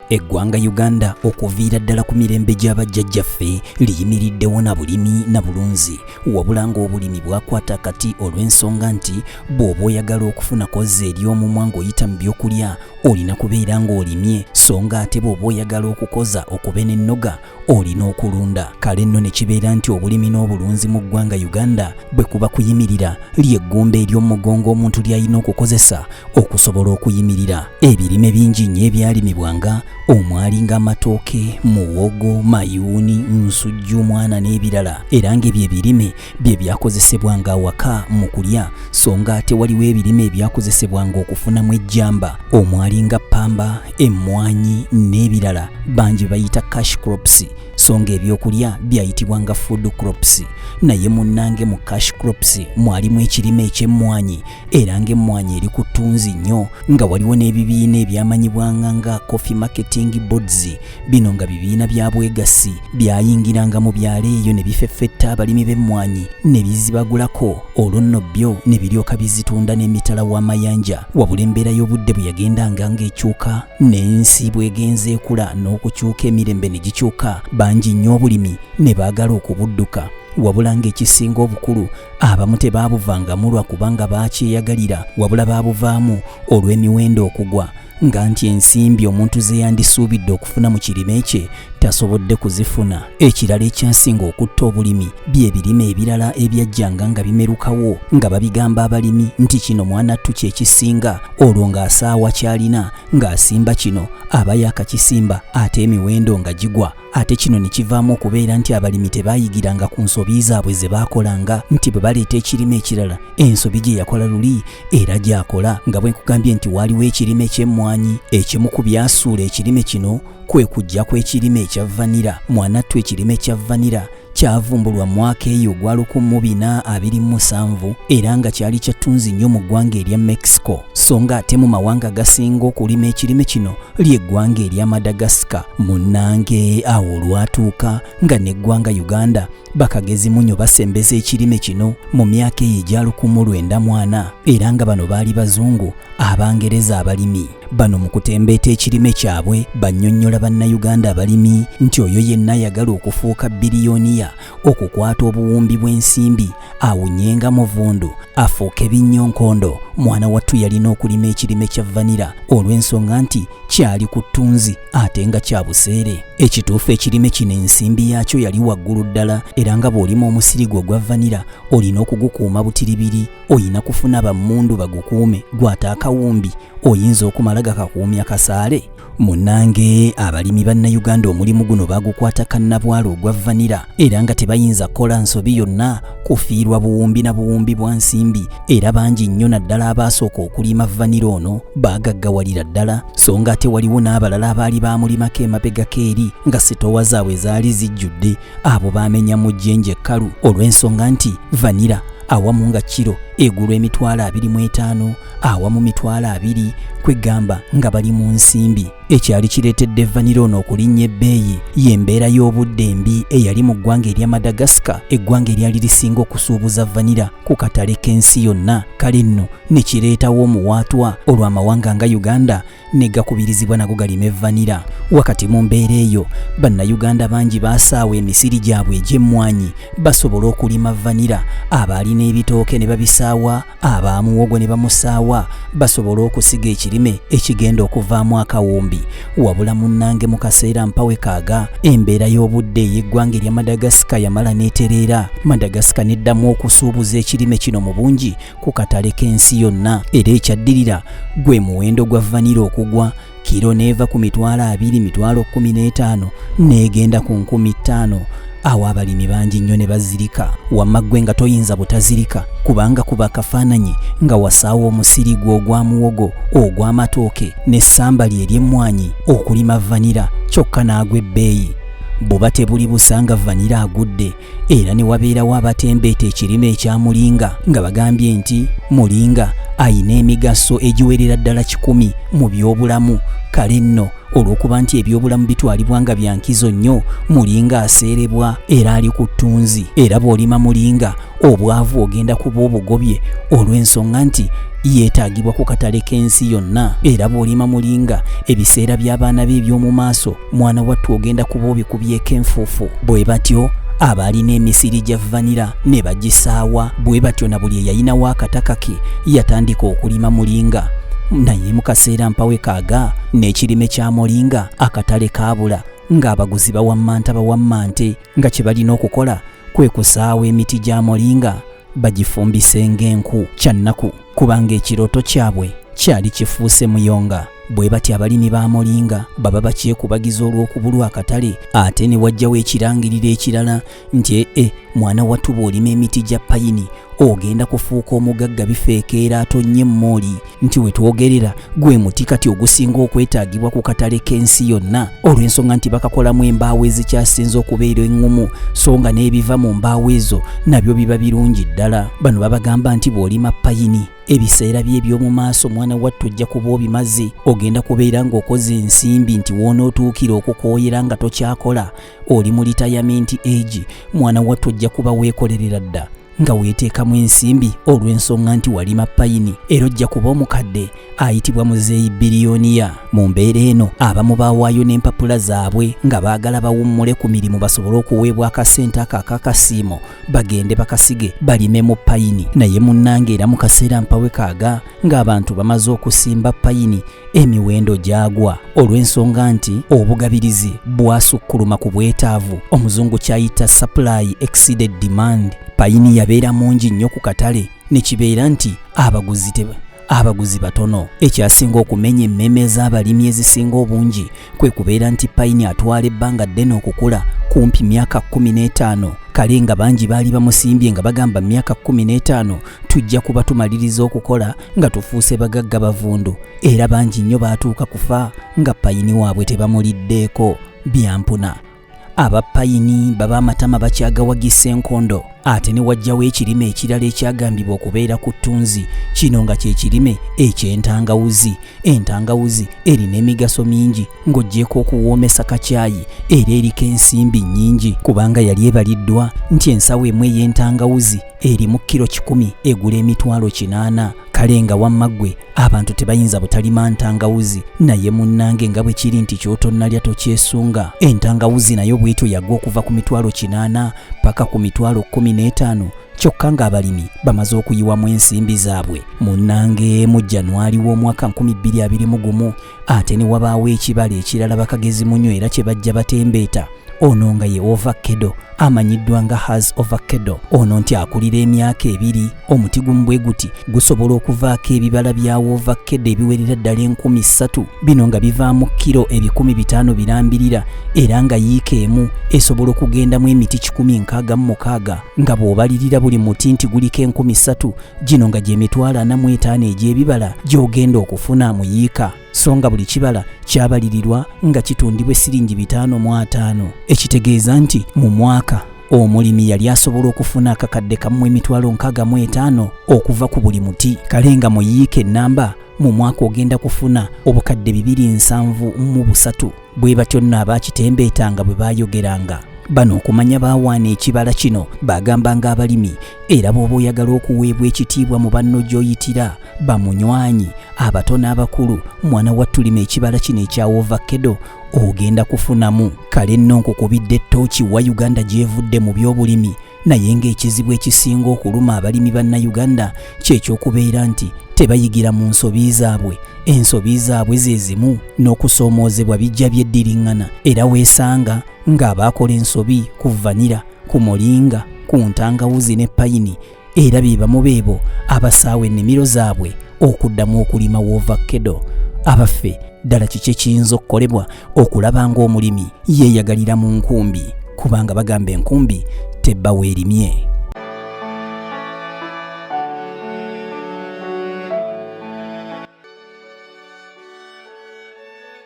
Eggwanga Uganda okuviira ddala ku mirembe gy'abajjajjaffe liyimiriddewo na bulimi na bulunzi, wabula ng'obulimi bwakwata kati olw'ensonga nti bw'oba oyagala okufuna kozza ery'omumwa ng'oyita mu byokulya olina kubeera ng'olimye, so nga ate bw'oba oyagala okukoza okuba n'ennoga olina okulunda. Kale nno ne kibeera nti obulimi n'obulunzi mu ggwanga Uganda bwe kuba kuyimirira ly'eggumba ery'omugongo omuntu ly'alina okukozesa okusobola okuyimirira. Ebirime bingi nnyo ebyalimibwanga omwali ng'amatooke, muwogo, mayuuni, nsujju, mwana n'ebirala, era ng'ebyo ebirime bye byakozesebwanga awaka mu kulya, so nga ate waliwo ebirime ebyakozesebwanga okufunamu ejjamba omwali nga ppamba, emmwanyi n'ebirala, bangi bayita cash crops, so ng'ebyokulya byayitibwanga food crops. Naye munnange mu cash crops mwalimu ekirime eky'emmwanyi, era ng'emmwanyi eri ku ttunzi nnyo, nga waliwo n'ebibiina ebyamanyibwanga nga coffee marketing boards. Bino nga bibiina bya bwegassi byayingiranga mu byalo eyo ne bifeffetta abalimi b'emmwanyi ne bizibagulako, olwo nno byo ne biryoka bizitunda n'emitala w'amayanja. Wabula embeera y'obudde bwe yagendanga ng'ekyuka n'ensi bw'egenze ekula n'okukyuka emirembe ne gikyuka, bangi nnyo obulimi ne baagala okubudduka. Wabula ng'ekisinga obukulu abamu tebaabuvangamu lwa kubanga baakyeyagalira, wabula baabuvaamu olw'emiwendo okugwa, nga nti ensimbi omuntu ze yandisuubidde okufuna mu kirime kye tasobodde kuzifuna. Ekirala ekyasinga okutta obulimi by'ebirime ebirala ebyajjanga nga bimerukawo, nga babigamba abalimi nti kino mwanattu kye kisinga, olwo ng'asaawa kyalina ng'asimba kino aba yaakakisimba ate emiwendo nga gigwa. Ate kino ne kivaamu okubeera nti abalimi tebaayigiranga ku nsobi zaabwe ze baakolanga, nti bwe baleeta ekirime ekirala ensobi gye yakola luli era gy'akola. Nga bwe nkugambye nti waaliwo ekirime ky'emmwanyi, ekimu ku byasuula ekirime kino kwe kujja kw'ekirime ekya vanira. Mwanattu ekirime kya vanira kyavumbulwa mu mwaka eyo gwa 1427 era nga kyali kya ttunzi nnyo mu ggwanga erya Mexico, so nga ate mu mawanga agasinga okulima ekirime kino ly'eggwanga erya Madagascar. Munnange awo olwatuuka nga n'eggwanga Uganda bakagezi munyo basembeza ekirime kino mu myaka eyo egya 1940, era nga bano baali bazungu Abangereza abalimi. Bano mu kutembeeta ekirime kyabwe bannyonnyola bannayuganda abalimi nti oyo yenna ayagala okufuuka biliyoniya, okukwata obuwumbi bw'ensimbi awunyenga muvundu afuuke binnyonkondo, mwana wattu yalina okulima ekirime kya vanira olw'ensonga nti kyali ku ttunzi ate nga kya buseere. Ekituufu ekirime kino ensimbi yaakyo yali waggulu ddala, era nga bw'olima omusiri gwo gwa vanira olina okugukuuma butiribiri, oyina kufuna bammundu bagukuume, gwate akawumbi oyinza okumala gakakuumya kasaale. Munnange abalimi bannayuganda omulimu guno bagukwata kannabwala ogwa vanira, era nga tebayinza kukola nsobi yonna kufiirwa buwumbi na buwumbi bwa nsimbi, era bangi nnyo naddala abaasooka okulima vanira ono baagaggawalira ddala, so nga ate waliwo n'abalala abaali baamulimako emabegako eri nga sitowa zaabwe zaali zijjudde, abo baamenya mu jjenje ekkalu olw'ensonga nti vanira awamu nga kiro egulwa $25,000, awamu $20,000, kwegamba nga bali mu nsimbi. Ekyali kireetedde vanira ono okulinnya ebbeeyi y'embeera y'obudde embi eyali mu ggwanga erya Madagascar, eggwanga eryali lisinga okusuubuza vanira ku katale k'ensi yonna. Kale nno ne kireetawo omuwaatwa olw'amawanga nga Uganda ne gakubirizibwa nago galime vanira. Wakati mu mbeera eyo bannayuganda bangi baasaawa emisiri gyabwe egy'emmwanyi basobole okulima vanira. Abaalina ebitooke ne babisaawa, abaamuwogo ne bamusaawa basobole okusiga ekirime ekigenda okuvaamu akawumbi. Wabula munnange mu kaseera mpawe kaaga embeera y'obudde ey'eggwanga erya Madagascar yamala n'etereera. Madagascar neddamu okusuubuza ekirime kino mu bungi ku katale k'ensi yonna, era ekyaddirira gwe muwendo gwa vanira okugwa, kiro neeva ku $20,000-15,000 n'egenda ku 50,000. Awo abalimi bangi nnyo ne bazirika, wamma ggwe nga toyinza butazirika kubanga kuba akafaananyi nga wasaawa omusiri gwo ogwa muwogo, ogw'amatooke n'essamba lye ery'emmwanyi okulima vanira, kyokka n'agwa ebbeeyi. Buba tebuli busanga vanira agudde, era ne wabeerawo abatembeeta ekirime ekya mulinga nga bagambye nti mulinga ayina emigaso egiwerera ddala 10 mu by'obulamu. Kale nno olw'okuba nti ebyobulamu bitwalibwa nga byankizo nnyo. Mulinga aseerebwa era ali ku ttunzi, era bw'olima mulinga obwavu ogenda kuba obugobye olw'ensonga nti yeetaagibwa ku katale k'ensi yonna. Era bw'olima mulinga ebiseera by'abaana be eby'omu maaso mwana wattu ogenda kuba obikubyeko enfuufu. Bwe batyo abaalina emisiri gya vanira ne bagisaawa, bwe batyo na buli eyayinawo akataka ke yatandika okulima mulinga. Naye mu kaseera mpawe kaaga n'ekirime kya mulinga akatale kaabula, ng'abaguzi bawammante nga kye balina okukola kwe kusaawa emiti gya mulinga bagifumbise ng'enku kyannaku, kubanga ekirooto kyabwe kyali kifuuse muyonga. Bwe batyo abalimi ba mulinga baba bakyekubagiza olw'okubulwa akatale, ate ne wajjawo ekirangiriro ekirala nti mwana wattu bw'olima emiti gya payini ogenda kufuuka omugagga bifeekeera atonnye mmooli, nti we twogerera gwe muti kati ogusinga okwetaagibwa ku katale k'ensi yonna, olw'ensonga nti bakakolamu embaawo ezikyasinza okubeera engumu, so nga n'ebiva mu mbaawo ezo nabyo biba birungi ddala. Bano babagamba nti bw'olima payini ebiseera bye eby'omu maaso mwana wattu ojja kuba obimaze, ogenda kubeera ng'okoze ensimbi, nti w'onootuukira okukooyera nga tokyakola, oli mu retirement age, mwana wattu ojja kuba weekolerera dda nga weeteekamu ensimbi olw'ensonga nti walima payini, era ojja kuba omukadde ayitibwa muzeeyi biliyoniya. Mu mbeera eno abamu baawaayo n'empapula zaabwe nga baagala bawummule ku mirimu basobole okuweebwa akasente ako akakasiimo bagende bakasige balime mu payini. Naye munnange era mu kaseera mpawe kaaga ng'abantu bamaze okusimba payini emiwendo gyagwa olw'ensonga nti obugabirizi bwasukkuluma ku bwetaavu, omuzungu kyayita supply exceeded demand. Payini yabeera mungi nnyo ku katale ne kibeera nti abaguzi batono. Ekyasinga okumenya emmeme z'abalimi ezisinga obungi kwe kubeera nti payini atwala ebbanga ddene okukula, kumpi myaka 15. Kale nga bangi baali bamusimbye nga bagamba myaka 15 tujja kuba tumaliriza okukola nga tufuuse bagagga bavundu, era bangi nnyo baatuuka kufa nga payini waabwe tebamuliddeeko. Byampuna abapayini baba amatama bakyagawagisa enkondo, ate ne wajjawo ekirime ekirala ekyagambibwa okubeera ku ttunzi, kino nga kye kirime eky'entangawuzi. Entangawuzi erina emigaso mingi ng'oggyeko okuwoomesa kacaayi, era eriko ensimbi nnyingi, kubanga yali ebaliddwa nti ensawo emu ey'entangawuzi eri mu kilo 100 egula emitwalo 80. Kale nga wamma ggwe abantu tebayinza butalima ntangawuzi, naye munnange nga bwe kiri nti ky'otonnalya tokyesunga. Entangawuzi nayo bwetyo yagwa okuva ku mitwalo 80 paka ku mitwalo 15, kyokka ng'abalimi bamaze okuyiwamu ensimbi zaabwe. Munnange mu Januari w'omwaka 2021 ate ne wabaawo ekibala ekirala bakagezi munyo era kye bajja batembeeta. Ono nga ye ovakkedo amanyiddwa nga Hass ovakkedo. Ono nti akulira emyaka 2, omuti gumu bwe guti gusobola okuvaako ebibala bya ovakkedo ebiwerera ddala 3,000, bino nga bivaamu kilo 500 birambirira, era nga yiika emu esobola okugendamu emiti 166, nga bw'obalirira buli muti nti guliko 3,000, gino nga gy'emitwalo 45 egy'ebibala gy'ogenda okufuna mu yiika, so nga buli kibala kyabalirirwa nga kitundibwa siringi 5,500. Ekitegeeza nti mu mwaka omulimi yali asobola okufuna akakadde kamu emitwalo 65 okuva ku buli muti. Kale nga mu yiika ennamba mu mwaka ogenda kufuna obukadde 273. Bwe batyo nno abaakitembeetanga bwe baayogeranga. Bano okumanya baawaana ekibala kino bagambanga abalimi, era bw'oba oyagala okuweebwa ekitiibwa mu banno gy'oyitira, bamunywanyi, abato n'abakulu, mwana wattu lima ekibala kino ekya ovakkedo ogenda kufunamu. Kale nno nkukubidde ettooki wa Uganda gy'evudde mu by'obulimi, naye ng'ekizibu ekisinga okuluma abalimi bannayuganda ky'ekyokubeera nti tebayigira mu nsobi zaabwe. Ensobi zaabwe ze zimu n'okusoomoozebwa bijja byeddiringana, era weesanga ng'abaakola ensobi ku vanira, ku mulinga, ku ntangawuzi ne payini, era be bamu beebo abasaawa ennimiro zaabwe okuddamu okulima ovakkedo. Abaffe ddala kiki ekiyinza okukolebwa okulaba ng'omulimi yeeyagalira mu nkumbi, kubanga bagamba enkumbi tebba weerimye.